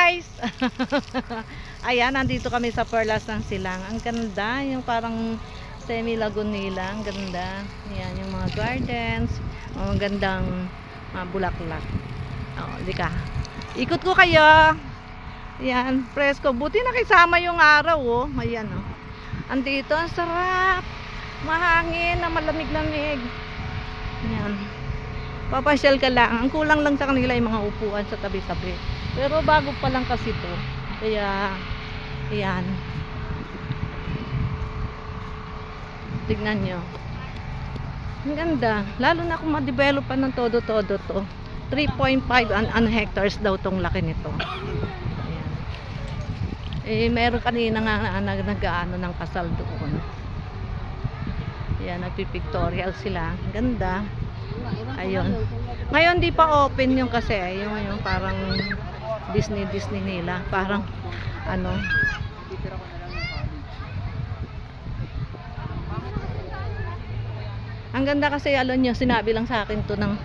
guys! Ayan, nandito kami sa Perlas ng Silang. Ang ganda, yung parang semi-lagunila. Ang ganda. Ayan, yung mga gardens. Ang gandang bulaklak. Di ka. Ikot ko kayo. Ayan, presko. Buti nakisama yung araw, oh. Ayan, oh. Andito, ang sarap. Mahangin na malamig-lamig. Ayan. Papasyal ka lang. Ang kulang lang sa kanila yung mga upuan sa tabi-tabi. Pero bago pa lang kasi to. Kaya, ayan. Tignan nyo. Ang ganda. Lalo na kung ma-develop pa ng todo-todo to. 3.5 hectares daw tong laki nito. Ayan. Eh, meron kanina nga nag-aano ng kasal doon. Ayan, nagpipictorial sila. Ang ganda. Ayun. Ngayon di pa open yung kasi yung parang Disney nila. Parang ano. Ang ganda kasi alam nyo, sinabi lang sa akin to ng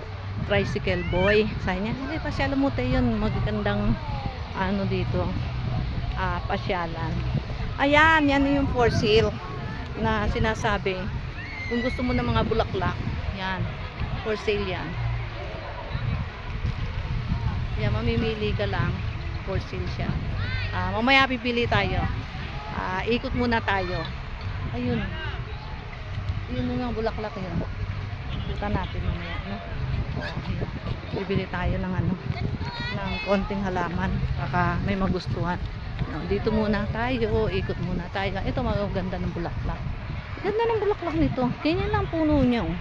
tricycle boy. Sabi niya, "Hey, pasyalan mo tayo yun. Magandang ano dito. Pasyalan." Ayan, yan yung for sale na sinasabi. Kung gusto mo ng mga bulaklak, yan. For sale yan. Yan, mamimili ka lang. For sale siya. Mamaya pipili tayo. Ikot muna tayo. Ayun. Yun yung bulaklak yun. Ikot natin mamaya, no? Ayun. Bibili tayo ng ano, ng konting halaman. Baka may magustuhan. Dito muna tayo. Ikot muna tayo. Ito maganda ng bulaklak. Ganda ng bulaklak nito. Ganyan lang puno niya, oh.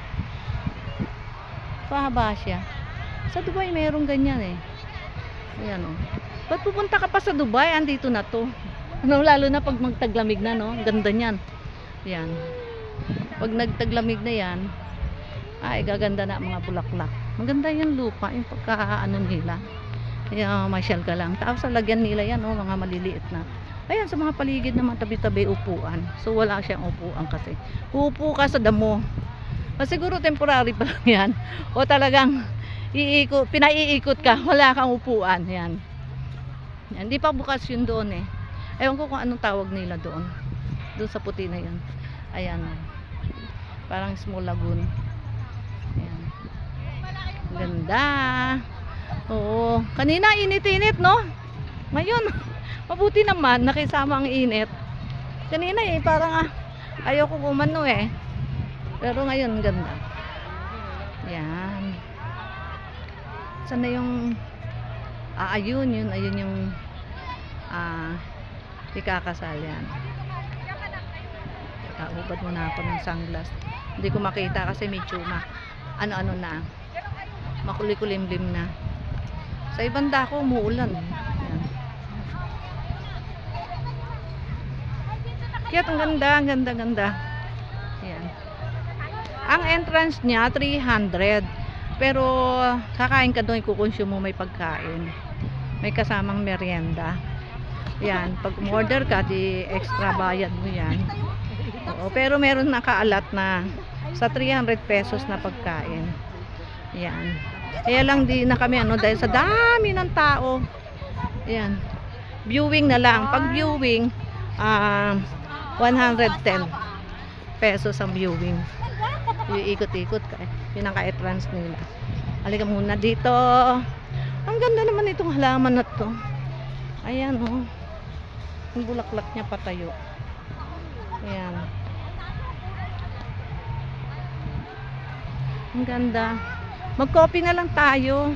Pahaba siya. Sa Dubai mayroong ganyan eh. Ayan, oh. Ba't pupunta ka pa sa Dubai? Andito na to. Ano, lalo na pag magtaglamig na, no? Ganda niyan. Ayan. Pag nagtaglamig na yan, ay gaganda na mga bulaklak. Maganda yung lupa, yung pagkaano nila. Kaya masyal ka lang. Tapos lagyan nila yan, oh, mga maliliit na. Ayan, sa mga paligid naman tabi-tabi upuan. So wala siyang upuan kasi. Uupo ka sa damo. Siguro temporary pa lang yan. O talagang pinaiikot ka. Wala kang upuan. Yan. Yan. Hindi pa bukas yun doon eh. Ewan ko kung anong tawag nila doon. Doon sa puti na yun. Ayan. Parang small lagoon. Ayan. Ganda. Oo. Kanina init-init, no? Ngayon, mabuti naman. Nakisama ang init. Kanina eh. Parang ayoko kumano eh. Pero ngayon, ganda. Yan. Sana yung ayun yung ikakasal yan. Kaubad muna ako ng sunglass. Hindi ko makita kasi may tsuma. Ano-ano na. Makulikulimlim na. Sa ibang dako, umuulan. Yan. Kaya ang ganda, ganda. Yan. Ang entrance niya 300. Pero kakain ka doon, ikukonsume mo, may pagkain. May kasamang merienda. Yan, pag umorder ka, di extra bayad mo yan. Oo, pero meron nakaalat na sa 300 pesos na pagkain. Yan. Kaya lang di na kami dahil sa dami ng tao. Yan. Viewing na lang. Pag viewing 110 pesos ang viewing. Iikot-ikot ka eh. Pinaka-entrance nila. Halika muna dito. Ang ganda naman itong halaman na to. Ayan, oh. Yung bulaklak niya patayo. Ayan. Ang ganda. Mag-coffee na lang tayo.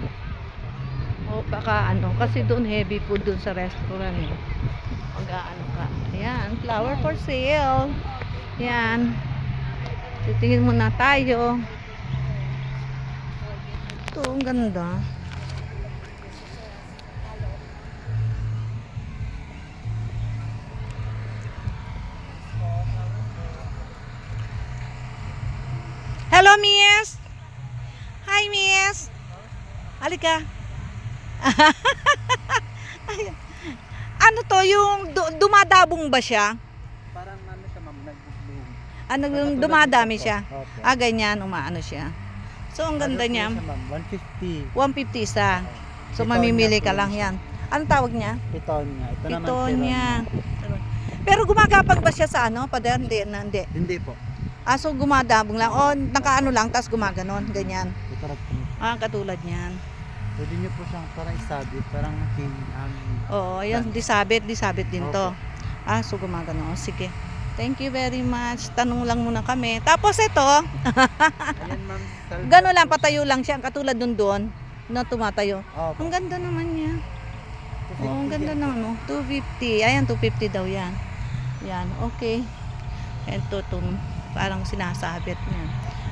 O baka kasi doon heavy food doon sa restaurant eh. Mag-aano ka. Ayan, flower for sale. Ayan. Titingin muna tayo. Ito, ang ganda. Hello, Miss. Hi, Miss. Halika. Ano to, yung dumadabong ba siya? Parang ano siya, ma'am, Dumadami siya. Okay. Ganyan, umaano siya. So, ang ganda niya. 150. 150 isa. So, Ito mamimili niya ka lang yan. Anong tawag niya? Pitonia. Ito naman Pitonia. Pero gumagapang ba siya sa ano? Pader? Hindi. Hindi po. Ah, so gumadabong lang. O, nakaano lang, tapos gumaganon. Ganyan. Ito lang po. Ah, katulad niyan. Pwede nyo po siyang parang isabit, parang Oo, ayun, disabit din to. Ah, so gumagano. Sige. Thank you very much. Tanong lang muna kami. Tapos ito, Ayan ma'am. gano'n lang, patayo lang siya. Katulad doon na tumatayo. Opo. Ang ganda naman niya. Oo, ang ganda naman. No? 250. Ayan, 250 daw yan. Yan, okay. Ito, parang sinasabit niya.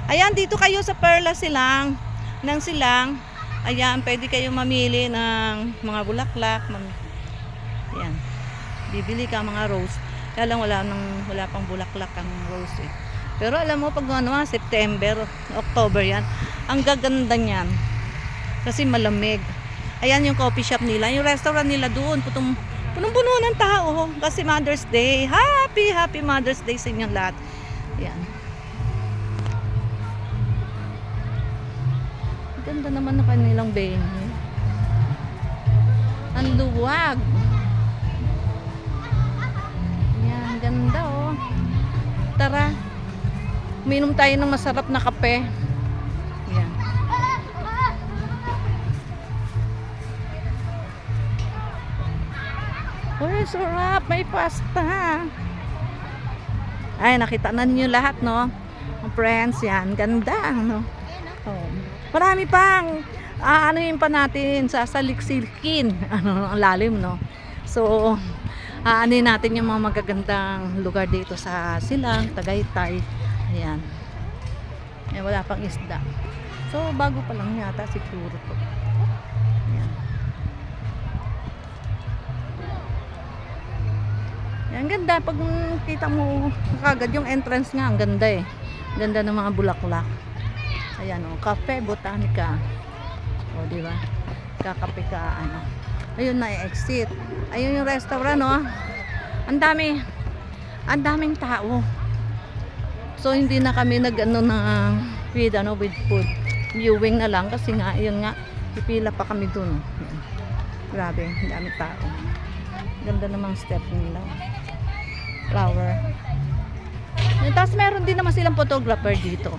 Ayan, dito kayo sa Perla Silang. Nang Silang. Ayan, pwede kayo mamili ng mga bulaklak. Ayan. Bibili ka mga rose. Kaya lang wala pang bulaklak ang rose eh. Pero alam mo pag ano, September, October yan, ang gaganda niyan. Kasi malamig. Ayan yung coffee shop nila, yung restaurant nila doon, punong-puno ng tao kasi Mother's Day. Happy Mother's Day sa inyong lahat. Ayan. Ganda naman ng kanilang venue. Ang luwag. Yan, ganda oh. Tara. Uminom tayo ng masarap na kape. Yan. Uy, sarap. May pasta. Ay, nakita na ninyo lahat, no? Friends, yan. Ganda, no? Oh. Marami pang anuhin pa natin, sasaliksikin. Ang lalim, no? So, aanin natin yung mga magagandang lugar dito sa Silang, Tagaytay. Ayan. Ayan, wala pang isda. So, bago pa lang yata siguro to. Ayan. Ayan, ganda. Pag kita mo kagad yung entrance nga, ang ganda eh. Ganda ng mga bulaklak. Ayan o, Cafe Botanica. O, di ba? Kakape ka, ano. Ayun na, exit. Ayun yung restaurant, no? Ang daming tao. So, hindi na kami nag-ano na with food. Viewing na lang kasi nga, ayun nga, pipila pa kami dun. Ayan. Grabe, ang daming tao. Ganda namang step nila. Flower. Tapos meron din naman silang photographer dito.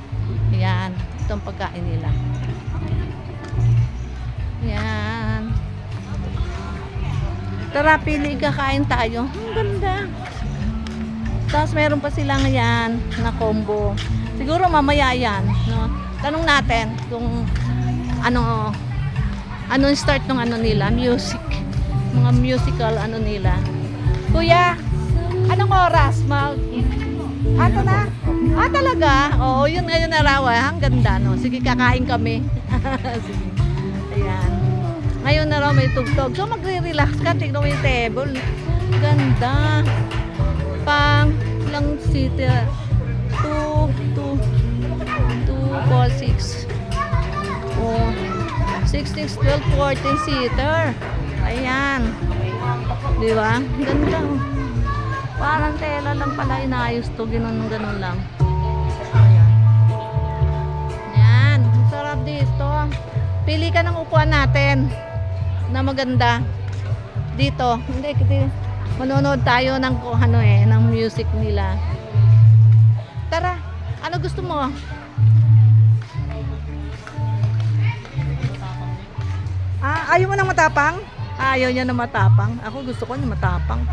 Ayan. Itong pagkain nila. Yan. Tara, pili kakain tayo. Ang ganda. Tapos meron pa silang yan na combo. Siguro mamaya yan, no? Tanong natin kung ano yung start ng ano nila, music. Mga musical ano nila. Kuya, anong oras? Ato na? Ah, talaga? Oo, yun ngayon na raw. Ang ganda, no? Sige, kakain kami. Sige. Ayan. Ngayon na raw may tugtog. So, magre-relax ka. Tignan mo yung table. Ganda. Pang lang seater. 2, 4, 6. Oh, 6, 12, 14 seater. Ayan. Di ba? Ganda. Parang tela lang pala inayos to. Ganun lang. Ayan. Yan. Sarap dito. Pili ka ng upuan natin na maganda. Dito. Hindi. Manonood tayo ng ng music nila. Tara. Ano gusto mo? Ayaw mo ng matapang? Ayaw niya ng matapang. Ako gusto ko ng matapang.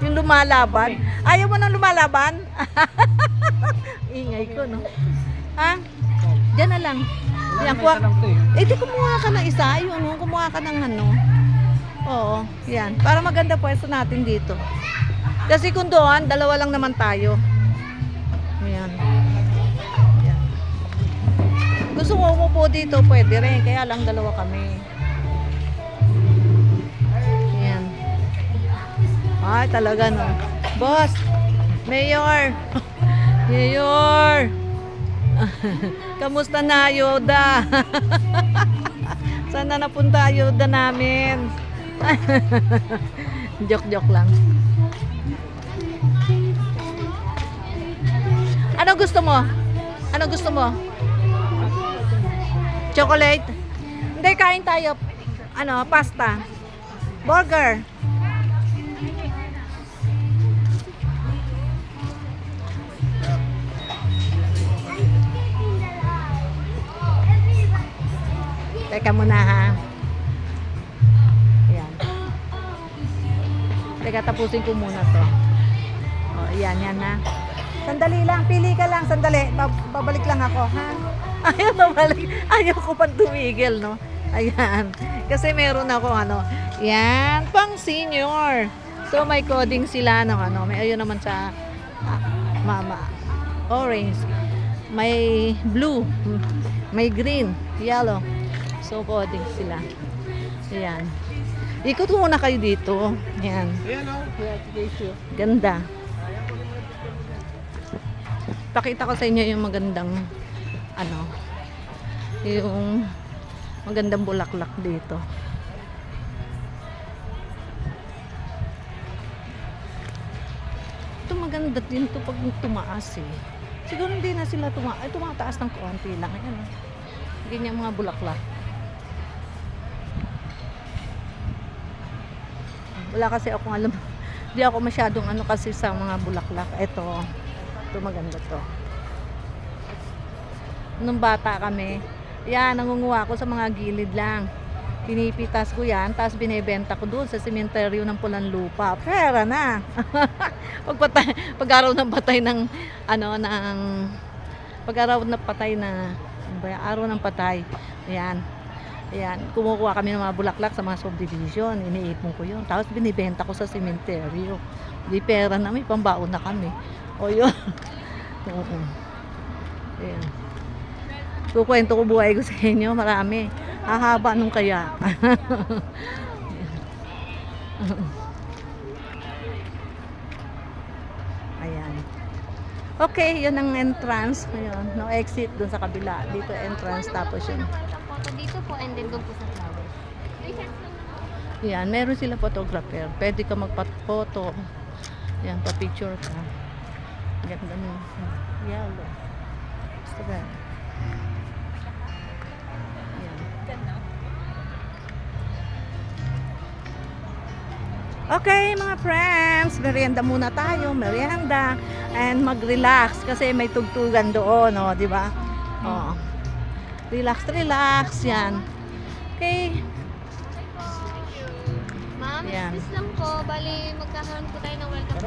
Yung lumalaban. Ayaw mo ng lumalaban? Ingay ko, no? Ha? Diyan na lang. Yan, di kumuha ka ng isa. Ayun, no? Kumuha ka ng ano. Oo, yan. Para maganda pwesto natin dito. Kasi kung doon, dalawa lang naman tayo. Ayan. Ayan. Gusto mo umupo dito, pwede rin. Kaya lang dalawa kami. Ayan. Ay, talaga no. Boss, Mayor. Mayor. Kamusta na ayuda? Saan na napunta ayuda namin? Joke lang. Ano gusto mo? Ano gusto mo? Chocolate? Hindi, kain tayo. Pasta. Burger. Teka muna ha. Ayan. Teka, tapusin ko muna to. O, yan na. Sandali lang, pili ka lang, sandali. Babalik lang ako, ha? Ayaw babalik. Ayaw ko pang tumigil, no? Ayan. Kasi meron ako, yan, pang senior. So, may coding sila ng may ayun naman sa mama. Orange. May blue. May green. Yellow. So, coding sila. Ayan. Ikot muna kayo dito. Ayan. Ganda. Pakita ko sa inyo yung magandang yung magandang bulaklak dito. Ito maganda din to pag tumaas eh. Siguro hindi na sila tumataas ng konti lang. Ayan. Ganyan mga bulaklak. Wala kasi akong alam. Hindi ako masyadong kasi sa mga bulaklak. Ito maganda to. Nung bata kami, yan, nangunguha ko sa mga gilid lang. Pinipitas ko yan, tapos binebenta ko doon sa sementeryo ng Pulang Lupa. Pera na. Pag-araw ng patay ng pag-araw na patay na araw ng patay. Ayan. Ayan, kumukuha kami ng mga bulaklak sa mga subdivision, iniipon ko yun. Tapos binibenta ko sa sementeryo. Di pera na, may pambaon na kami. O yun. Oo. Ayan. Kukwento ko buhay ko sa inyo, marami. Hahaba nung kaya. Ayan. Okay, yun ang entrance. Ayun, no exit dun sa kabila. Dito entrance, tapos yun. Dito po and then doon po sa flowers. Yan, meron sila photographer. Pwede ka magpa-photo. Yan, pa-picture ka. Ganda mo. Yellow. Gusto ba? Yan. Okay, mga friends. Merienda muna tayo. Merienda. And mag-relax. Kasi may tugtugan doon. O, di ba? O. Relax, relax. Yan. Okay. Ma'am, Yan. excuse lang po. Bali, magkakaroon po tayo ng welcome